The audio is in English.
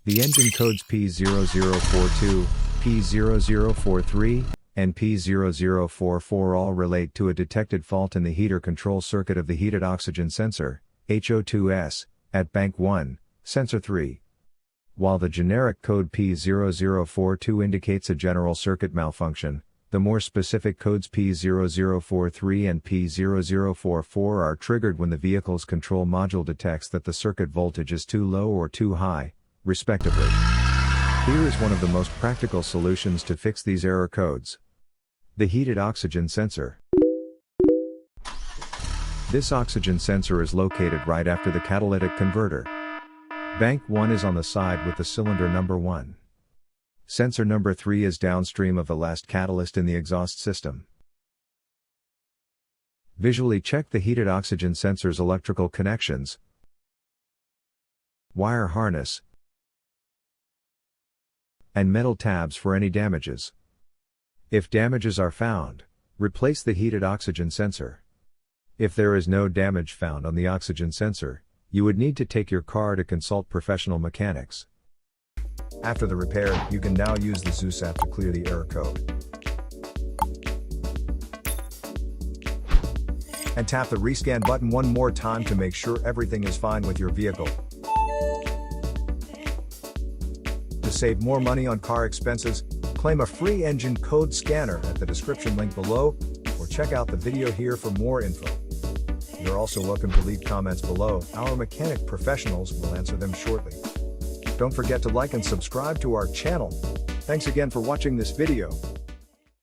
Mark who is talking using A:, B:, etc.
A: The engine codes P0042, P0043, and P0044 all relate to a detected fault in the heater control circuit of the heated oxygen sensor, HO2S, at bank 1, sensor 3. While the generic code P0042 indicates a general circuit malfunction, the more specific codes P0043 and P0044 are triggered when the vehicle's control module detects that the circuit voltage is too low or too high, respectively. Here is one of the most practical solutions to fix these error codes. The heated oxygen sensor. This oxygen sensor is located right after the catalytic converter. Bank 1 is on the side with the cylinder number 1. Sensor number 3 is downstream of the last catalyst in the exhaust system. Visually check the heated oxygen sensor's electrical connections, wire harness, and metal tabs for any damages. If damages are found, replace the heated oxygen sensor. If there is no damage found on the oxygen sensor, you would need to take your car to consult professional mechanics. After the repair, you can now use the Zeus app to clear the error code. And tap the rescan button one more time to make sure everything is fine with your vehicle. To save more money on car expenses, claim a free engine code scanner at the description link below, or check out the video here for more info. You're also welcome to leave comments below. Our mechanic professionals will answer them shortly. Don't forget to like and subscribe to our channel. Thanks again for watching this video.